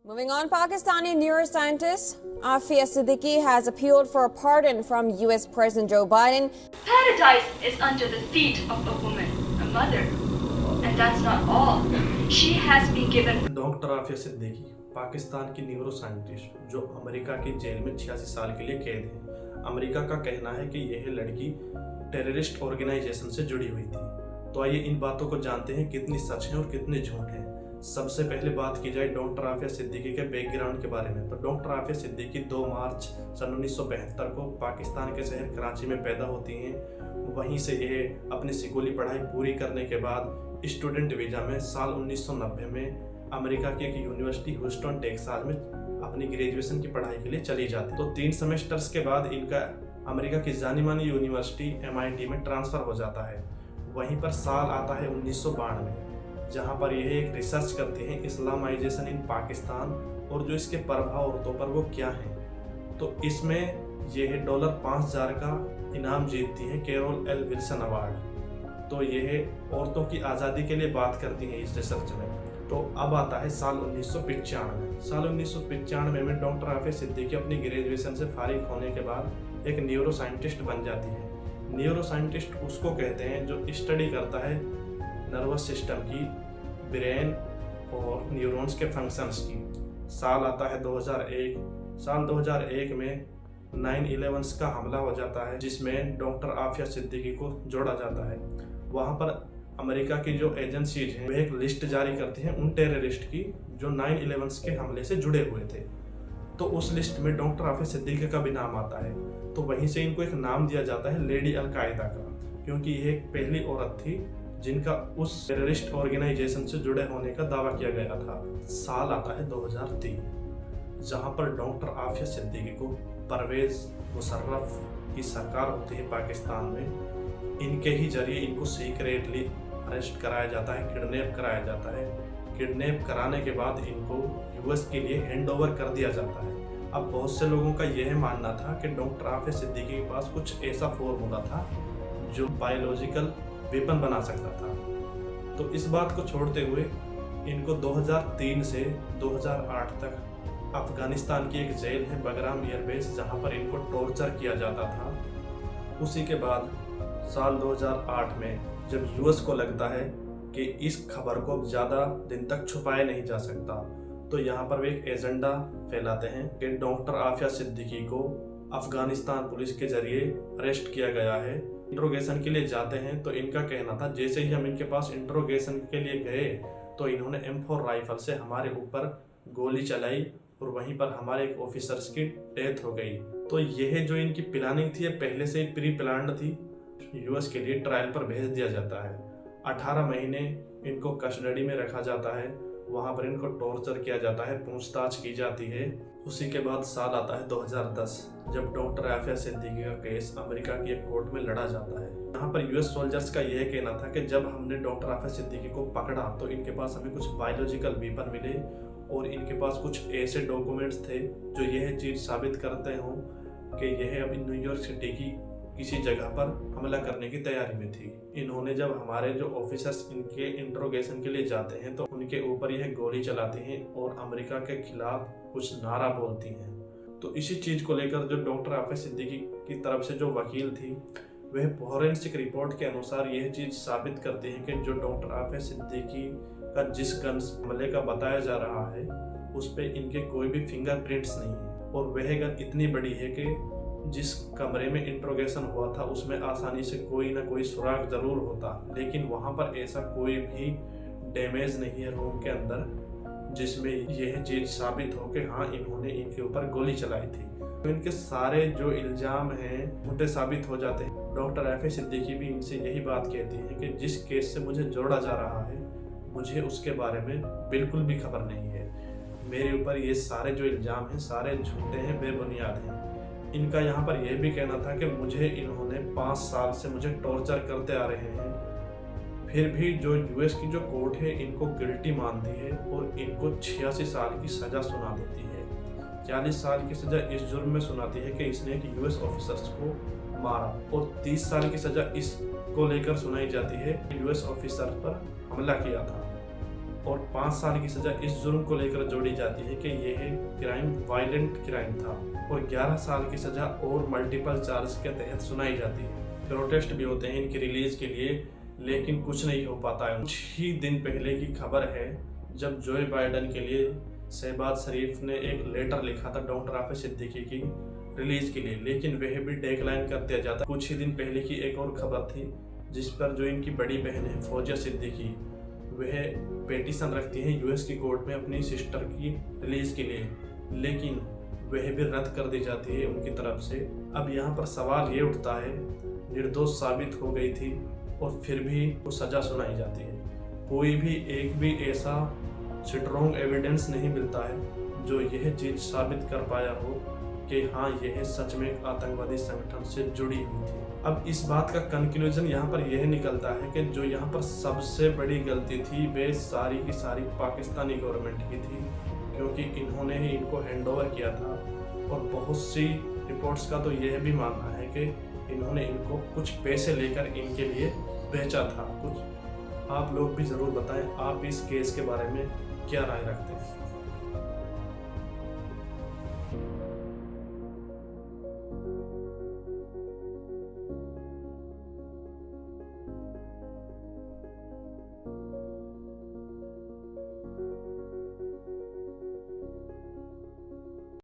Moving on, Pakistani neuroscientist Afia Siddiqui has appealed for a pardon from U.S. President Joe Biden. Paradise is under the feet of a woman, a mother. And that's not all. She has been given. Doctor Aafia Siddiqui Pakistan की neuroscientist जो America की jail में 86 साल के लिए कैद है। America का कहना है कि यह लड़की टेररिस्ट ऑर्गेनाइजेशन से जुड़ी हुई थी। तो आइए इन बातों को जानते हैं कितनी सच है और कितनी झूठ है। सबसे पहले बात की जाए डॉक्टर आफिया सिद्दीकी के बैकग्राउंड के बारे में। तो डॉक्टर आफिया सिद्दीकी 2 मार्च सन 1972 को पाकिस्तान के शहर कराची में पैदा होती हैं। वहीं से यह अपनी स्कूली पढ़ाई पूरी करने के बाद स्टूडेंट वीज़ा में साल 1990 में अमेरिका की एक यूनिवर्सिटी ह्यूस्टन टेक्सास में अपनी ग्रेजुएशन की पढ़ाई के लिए चली जाती। तो 3 सेमेस्टर्स के बाद इनका अमेरिका की जानी मानी यूनिवर्सिटी MIT में ट्रांसफ़र हो जाता है। वहीं पर साल आता है 1992, जहां पर यह एक रिसर्च करते हैं इस्लामाइजेशन इन पाकिस्तान और जो इसके प्रभाव औरतों पर वो क्या है। तो इसमें यह $5000 का इनाम जीतती है कैरोल एल विल्सन अवार्ड। तो यह औरतों की आज़ादी के लिए बात करती हैं इस रिसर्च में। तो अब आता है साल 1995। साल 1995 में डॉक्टर आफिया सिद्दीकी अपनी ग्रेजुएशन से फारिग होने के बाद एक न्यूरो साइंटिस्ट बन जाती है। न्यूरो साइंटिस्ट उसको कहते हैं जो स्टडी करता है नर्वस सिस्टम की, ब्रेन और न्यूरॉन्स के फंक्शंस की। साल आता है 2001। साल 2001 में 9/11 का हमला हो जाता है, जिसमें डॉक्टर आफिया सिद्दीकी को जोड़ा जाता है। वहाँ पर अमेरिका की जो एजेंसीज हैं वे एक लिस्ट जारी करती हैं उन टेररिस्ट की जो 9/11 के हमले से जुड़े हुए थे। तो उस लिस्ट में डॉक्टर आफिया सिद्दीकी का भी नाम आता है। तो वहीं से इनको एक नाम दिया जाता है लेडी अल-कायदा का, क्योंकि ये एक पहली औरत थी जिनका उस टेररिस्ट ऑर्गेनाइजेशन से जुड़े होने का दावा किया गया था। साल आता है 2003, जहां पर डॉक्टर आफिया सिद्दीकी को परवेज मुशर्रफ की सरकार होती है पाकिस्तान में। इनके ही जरिए इनको सीक्रेटली अरेस्ट कराया जाता है, किडनैप कराया जाता है। किडनैप कराने के बाद इनको US के लिए हैंड ओवर कर दिया जाता है। अब बहुत से लोगों का यह मानना था कि डॉक्टर आफिया सिद्दीकी के पास कुछ ऐसा फॉर्मूला था जो बायोलॉजिकल वेपन बना सकता था। तो इस बात को छोड़ते हुए इनको 2003 से 2008 तक अफगानिस्तान की एक जेल है बगराम एयरबेस, जहां पर इनको टॉर्चर किया जाता था। उसी के बाद साल 2008 में जब US को लगता है कि इस खबर को ज़्यादा दिन तक छुपाया नहीं जा सकता, तो यहाँ पर वे एक एजेंडा फैलाते हैं कि डॉक्टर आफिया सिद्दीकी को अफगानिस्तान पुलिस के जरिए अरेस्ट किया गया है। इंट्रोगेशन के लिए जाते हैं तो इनका कहना था जैसे ही हम इनके पास इंट्रोगेशन के लिए गए तो इन्होंने M4 राइफल से हमारे ऊपर गोली चलाई और वहीं पर हमारे एक ऑफिसर्स की डेथ हो गई। तो यह जो इनकी प्लानिंग थी ये पहले से ही प्री प्लान्ड थी। US के लिए ट्रायल पर भेज दिया जाता है। 18 महीने इनको कस्टडी में रखा जाता है। वहाँ पर इनको टॉर्चर किया जाता है, पूछताछ की जाती है। उसी के बाद साल आता है 2010, जब डॉक्टर आफिया सिद्दीकी का केस अमेरिका की एक कोर्ट में लड़ा जाता है। यहाँ पर US सोल्जर्स का यह कहना था कि जब हमने डॉक्टर आफिया सिद्दीकी को पकड़ा तो इनके पास हमें कुछ बायोलॉजिकल वेपन मिले और इनके पास कुछ ऐसे डॉक्यूमेंट्स थे जो यह चीज़ साबित करते हों कि यह अभी न्यूयॉर्क सिटी की किसी जगह पर हमला करने की तैयारी में थी। इन्होंने जब हमारे जो ऑफिसर्स इनके इंट्रोगेशन के लिए जाते हैं तो उनके ऊपर यह गोली चलाती हैं और अमेरिका के खिलाफ कुछ नारा बोलती हैं। तो इसी चीज़ को लेकर जो डॉक्टर आफिया सिद्दीकी की तरफ से जो वकील थी वह फॉरेंसिक रिपोर्ट के अनुसार यह चीज़ साबित करती है कि जो डॉक्टर आफिया सिद्दीकी का जिस गन हमले का बताया जा रहा है उस पर इनके कोई भी फिंगरप्रिंट्स नहीं है। और वह गन इतनी बड़ी है कि जिस कमरे में इंट्रोगेशन हुआ था उसमें आसानी से कोई ना कोई सुराग जरूर होता, लेकिन वहाँ पर ऐसा कोई भी डैमेज नहीं है रूम के अंदर जिसमें यह चीज़ साबित हो कि हाँ इन्होंने इनके ऊपर गोली चलाई थी। तो इनके सारे जो इल्ज़ाम हैं झूठे साबित हो जाते हैं। डॉक्टर आफिया सिद्दीकी भी इनसे यही बात कहती है कि जिस केस से मुझे जोड़ा जा रहा है मुझे उसके बारे में बिल्कुल भी खबर नहीं है। मेरे ऊपर ये सारे जो इल्ज़ाम हैं सारे झूठे हैं, बेबुनियाद हैं। इनका यहाँ पर यह भी कहना था कि मुझे इन्होंने 5 साल से मुझे टॉर्चर करते आ रहे हैं, फिर भी जो US की जो कोर्ट है इनको गिल्टी मानती है और इनको 86 साल की सज़ा सुना देती है। 40 साल की सज़ा इस जुर्म में सुनाती है कि इसने एक US ऑफिसर्स को मारा और 30 साल की सज़ा इसको लेकर सुनाई जाती है कि US ऑफिसर पर हमला किया था। और 5 साल की सजा इस जुर्म को लेकर जोड़ी जाती है कि यह क्राइम वायलेंट क्राइम था, और 11 साल की सजा और मल्टीपल चार्ज के तहत सुनाई जाती है। प्रोटेस्ट भी होते हैं इनकी रिलीज के लिए, लेकिन कुछ नहीं हो पाता है। कुछ ही दिन पहले की खबर है जब जो बाइडेन के लिए शहबाज शरीफ ने एक लेटर लिखा था डॉक्टर राफे सिद्दीकी की रिलीज के लिए, लेकिन वह भी डेक्लाइन कर दिया जाता। कुछ ही दिन पहले की एक और खबर थी जिस पर जो इनकी बड़ी बहन है फौजिया सिद्दीकी, वह पेटिशन रखती हैं यूएस की कोर्ट में अपनी सिस्टर की रिलीज के लिए, लेकिन वह भी रद्द कर दी जाती है उनकी तरफ से। अब यहाँ पर सवाल ये उठता है, निर्दोष साबित हो गई थी और फिर भी वो सजा सुनाई जाती है। कोई भी एक भी ऐसा स्ट्रॉन्ग एविडेंस नहीं मिलता है जो यह चीज साबित कर पाया हो कि हाँ यह सच में एक आतंकवादी संगठन से जुड़ी हुई थी। अब इस बात का कंक्लूजन यहाँ पर यह निकलता है कि जो यहाँ पर सबसे बड़ी गलती थी वे सारी की सारी पाकिस्तानी गवर्नमेंट की थी, क्योंकि इन्होंने ही इनको हैंडओवर किया था। और बहुत सी रिपोर्ट्स का तो यह भी मानना है कि इन्होंने इनको कुछ पैसे लेकर इनके लिए बेचा था। कुछ आप लोग भी ज़रूर बताएं आप इस केस के बारे में क्या राय रखते हैं।